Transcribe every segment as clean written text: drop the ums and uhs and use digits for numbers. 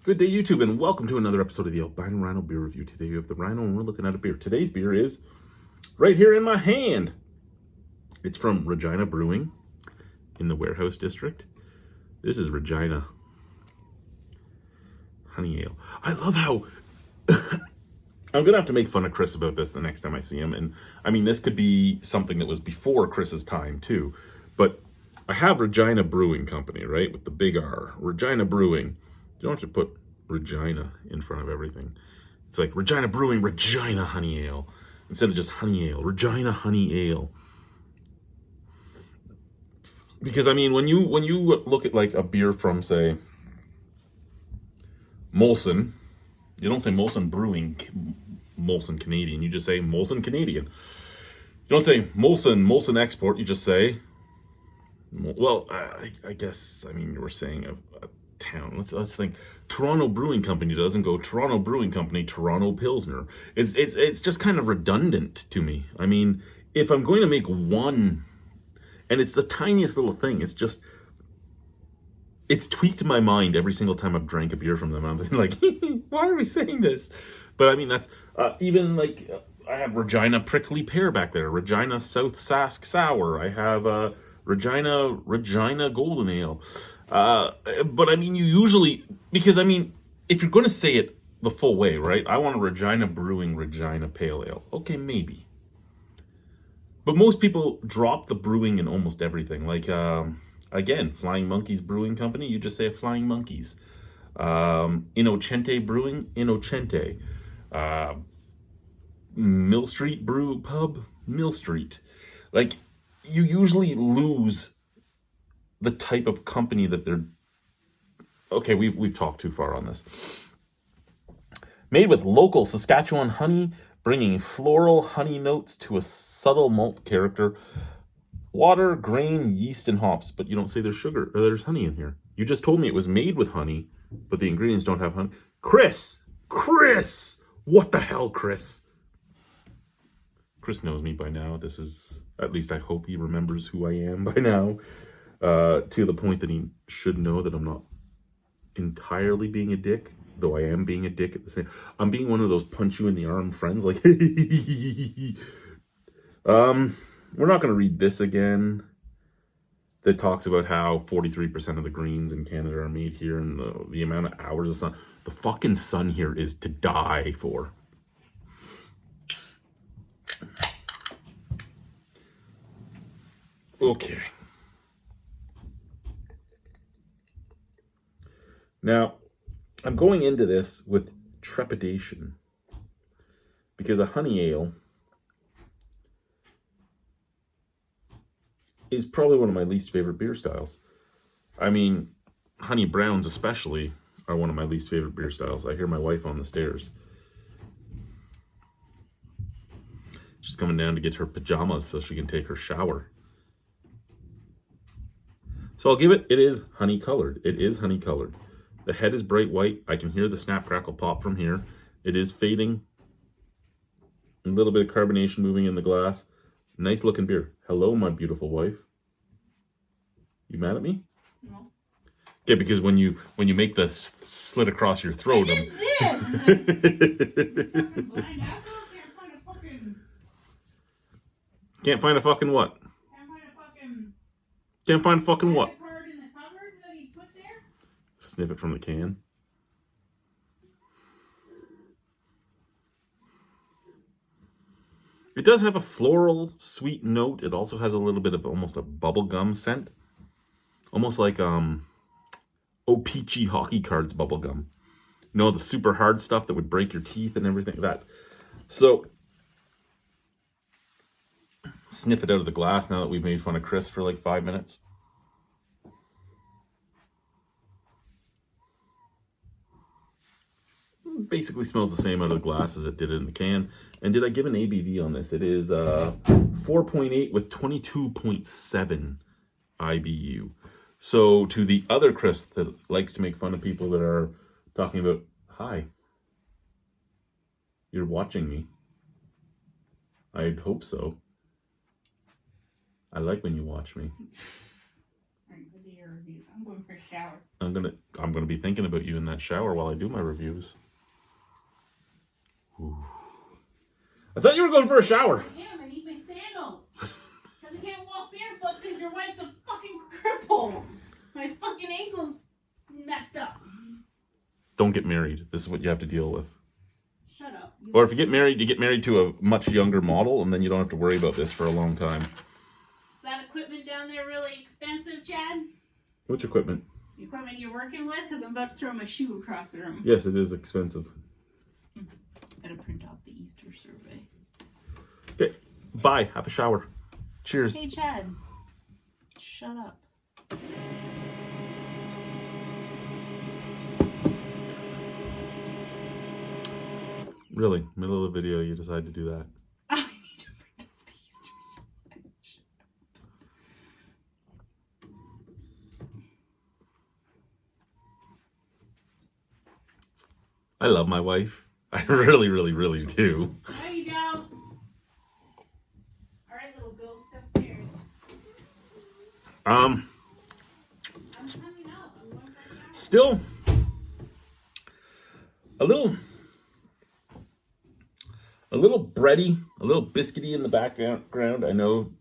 Good day, YouTube, and welcome to another episode of the Albino Rhino Beer Review. Today we have the Rhino, and we're looking at a beer. Today's beer is right here in my hand. It's from Regina Brewing in the Warehouse District. This is Regina Honey Ale. I love how... I'm going to have to make fun of Chris about this the next time I see him. And, I mean, this could be something that was before Chris's time, too. But I have Regina Brewing Company, right, with the big R. Regina Brewing. You don't have to put Regina in front of everything. It's like Regina Brewing, Regina Honey Ale. Instead of just Honey Ale, Regina Honey Ale. Because, I mean, when you look at, like, a beer from, say, Molson, you don't say Molson Brewing, Molson Canadian. You just say Molson Canadian. You don't say Molson Export. You just say, well, I guess, I mean, you were saying a town. Let's think. Toronto Brewing Company doesn't go Toronto Brewing Company, Toronto Pilsner. It's just kind of redundant to me. I mean, if I'm going to make one, and it's the tiniest little thing, it's tweaked my mind every single time I've drank a beer from them. I'm like, why are we saying this? But I mean, that's even like I have Regina Prickly Pear back there, Regina South Sask Sour. I have Regina Golden Ale. But I mean, you usually, because I mean, if you're going to say it the full way, right? I want a Regina Brewing Regina Pale Ale. Okay, maybe. But most people drop the brewing in almost everything. Like, again, Flying Monkeys Brewing Company, you just say Flying Monkeys. Innocente Brewing, Innocente. Mill Street Brew Pub, Mill Street. Like, you usually lose the type of company that they're... Okay, we've talked too far on this. Made with local Saskatchewan honey, bringing floral honey notes to a subtle malt character. Water, grain, yeast, and hops. But you don't say there's sugar or there's honey in here. You just told me it was made with honey, but the ingredients don't have honey. Chris! What the hell, Chris? Chris knows me by now. This is... At least I hope he remembers who I am by now. To the point that he should know that I'm not entirely being a dick, though I am being a dick at the same. I'm being one of those punch you in the arm friends, like. We're not going to read this again. That talks about how 43% of the greens in Canada are made here, and the amount of hours of sun. The fucking sun here is to die for. Okay. Now, I'm going into this with trepidation because a honey ale is probably one of my least favorite beer styles. I mean, honey browns especially are one of my least favorite beer styles. I hear my wife on the stairs. She's coming down to get her pajamas so she can take her shower. So I'll give it is honey colored. It is honey colored. The head is bright white. I can hear the snap crackle pop from here. It is fading. A little bit of carbonation moving in the glass. Nice looking beer. Hello, my beautiful wife. You mad at me? No. Okay, because when you make the slit across your throat, Fucking blind asshole can't find a fucking... Can't find a fucking what? Can't find a fucking... Can't find a fucking what? Card in the cupboard that he put there? Sniff it from the can. It does have a floral, sweet note. It also has a little bit of almost a bubblegum scent. Almost like, O-Peachy hockey cards bubblegum. You know, the super hard stuff that would break your teeth and everything. That. So, sniff it out of the glass now that we've made fun of Chris for like 5 minutes. Basically smells the same out of the glass as it did in the can. And did I give an ABV on this? It is 4.8 with 22.7 IBU. So to the other Chris that likes to make fun of people that are talking about, hi, you're watching me. I'd hope so. I like when you watch me. Alright, put the beer reviews. I'm going for a shower. I'm gonna be thinking about you in that shower while I do my reviews. Ooh. I thought you were going for a shower. I am. I need my sandals. Because I can't walk barefoot because your wife's a fucking cripple. My fucking ankle's messed up. Don't get married. This is what you have to deal with. Shut up. Or if you get married to a much younger model, and then you don't have to worry about this for a long time. Is that equipment down there really expensive, Chad? Which equipment? The equipment you're working with? Because I'm about to throw my shoe across the room. Yes, it is expensive. Gotta print off the Easter survey. Okay, bye. Have a shower. Cheers. Hey, Chad. Shut up. Really? Middle of the video, you decide to do that. I need to print off the Easter survey. I love my wife. I really, really, really do. There you go. All right, little ghost upstairs. I'm coming out. I'm going for a shower. Still a little bready, a little biscuity in the background. I know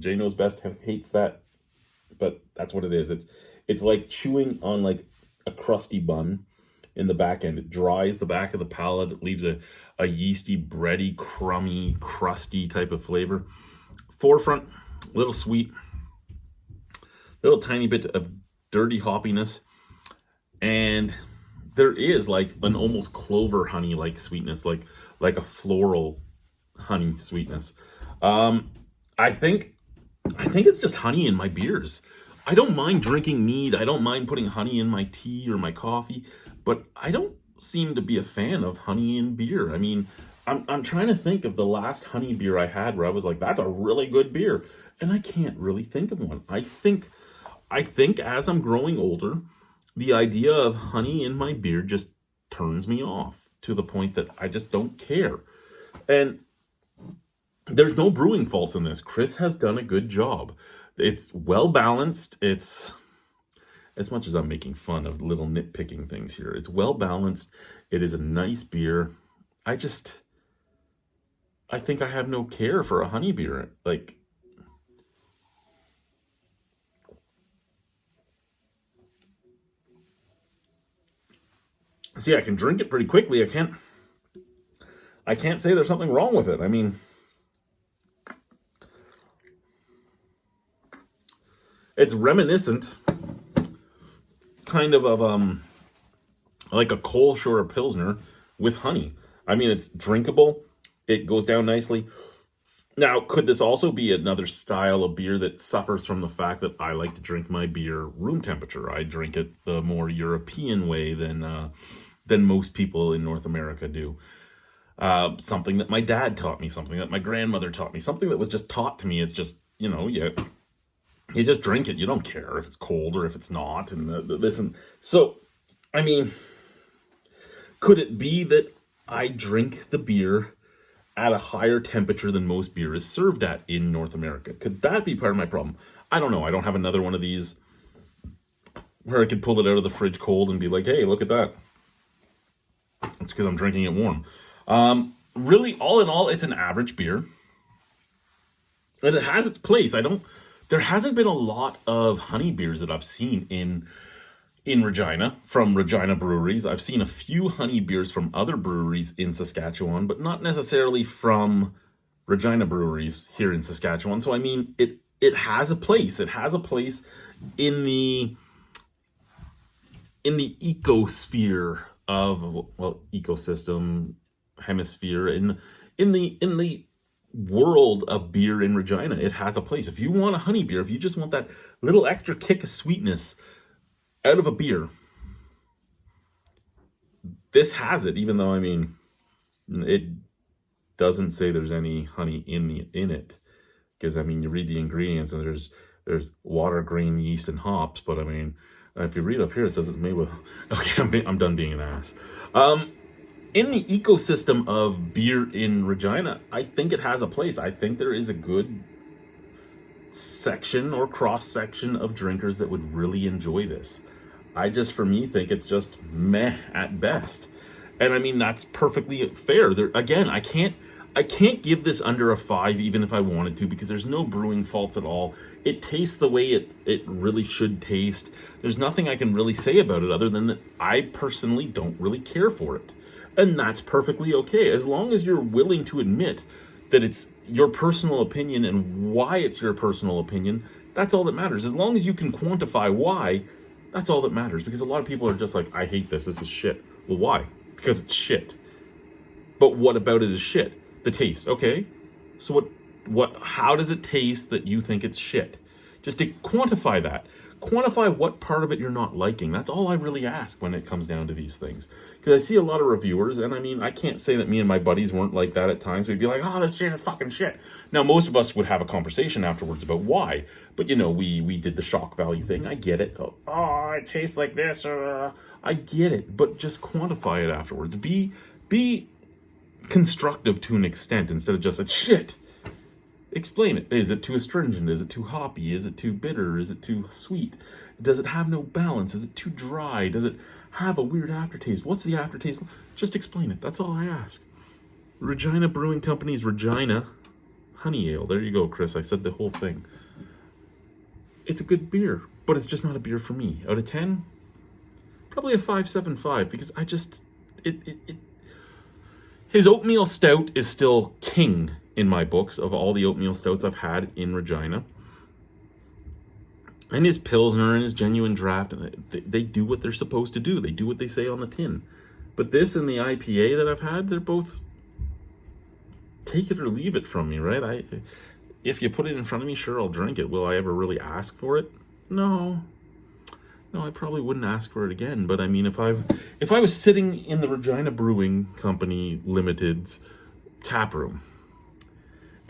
Jay Knows Best hates that, but that's what it is. It's like chewing on like a crusty bun in the back end. It dries the back of the palate. It leaves a yeasty, bready, crummy, crusty type of flavor. Forefront, a little sweet, little tiny bit of dirty hoppiness, and there is like an almost clover honey like sweetness, like a floral honey sweetness. I think it's just honey in my beers. I don't mind drinking mead. I don't mind putting honey in my tea or my coffee, but I don't seem to be a fan of honey in beer. I mean, I'm trying to think of the last honey beer I had where I was like, that's a really good beer, and I can't really think of one. I think as I'm growing older, the idea of honey in my beer just turns me off to the point that I just don't care. And there's no brewing faults in this. Chris has done a good job. It's well balanced. It's, as much as I'm making fun of little nitpicking things here, it's well balanced. It is a nice beer. I think I have no care for a honey beer. Like, see, I can drink it pretty quickly. I can't say there's something wrong with it. I mean, it's reminiscent kind of like a Kohlschorr Pilsner with honey. I mean, it's drinkable. It goes down nicely. Now, could this also be another style of beer that suffers from the fact that I like to drink my beer room temperature? I drink it the more European way than most people in North America do. Something that my dad taught me, something that my grandmother taught me, something that was just taught to me. It's just, you just drink it. You don't care if it's cold or if it's not. And so, I mean, could it be that I drink the beer at a higher temperature than most beer is served at in North America? Could that be part of my problem? I don't know. I don't have another one of these where I could pull it out of the fridge cold and be like, hey, look at that. It's because I'm drinking it warm. Really, all in all, it's an average beer. And it has its place. There hasn't been a lot of honey beers that I've seen in Regina, from Regina breweries. I've seen a few honey beers from other breweries in Saskatchewan, but not necessarily from Regina breweries here in Saskatchewan. So, I mean, it has a place. It has a place in the ecosphere of, well, ecosystem, hemisphere, in the world of beer in Regina. It has a place. If you want a honey beer, if you just want that little extra kick of sweetness out of a beer, this has it. Even though, I mean, it doesn't say there's any honey in it, because I mean, you read the ingredients and there's water, grain, yeast, and hops. But I mean, if you read up here, it says it's made with. Okay, I'm done being an ass. In the ecosystem of beer in Regina, I think it has a place. I think there is a good section or cross section of drinkers that would really enjoy this. I just, for me, think it's just meh at best. And I mean, that's perfectly fair. There, again, I can't give this under a 5 even if I wanted to, because there's no brewing faults at all. It tastes the way it really should taste. There's nothing I can really say about it other than that I personally don't really care for it. And that's perfectly okay. As long as you're willing to admit that it's your personal opinion and why it's your personal opinion, that's all that matters. As long as you can quantify why, that's all that matters. Because a lot of people are just like, I hate this. This is shit. Well, why? Because it's shit. But what about it is shit? The taste, okay? So how does it taste that you think it's shit? Just to quantify that. Quantify what part of it you're not liking. That's all I really ask when it comes down to these things. Because I see a lot of reviewers, and I mean, I can't say that me and my buddies weren't like that at times. We'd be like, oh, this shit is fucking shit. Now, most of us would have a conversation afterwards about why. But, you know, we did the shock value thing. I get it. Oh, it tastes like this. I get it. But just quantify it afterwards. Be constructive to an extent instead of just, it's shit. Explain it. Is it too astringent? Is it too hoppy? Is it too bitter? Is it too sweet? Does it have no balance? Is it too dry? Does it have a weird aftertaste? What's the aftertaste? Just explain it. That's all I ask. Regina Brewing Company's Regina Honey Ale. There you go, Chris. I said the whole thing. It's a good beer, but it's just not a beer for me. Out of 10, probably a 5.75, because I just, his oatmeal stout is still king in my books of all the oatmeal stouts I've had in Regina. And his Pilsner and his Genuine Draft, they do what they're supposed to do. They do what they say on the tin. But this and the IPA that I've had, they're both take it or leave it from me, right? If you put it in front of me, sure, I'll drink it. Will I ever really ask for it? No, I probably wouldn't ask for it again. But I mean, if I was sitting in the Regina Brewing Company Limited's tap room,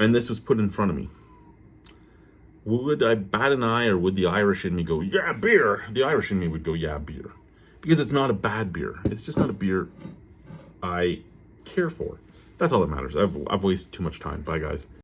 and this was put in front of me, would I bat an eye, or would the Irish in me go, yeah, beer? The Irish in me would go, yeah, beer. Because it's not a bad beer. It's just not a beer I care for. That's all that matters. I've wasted too much time. Bye, guys.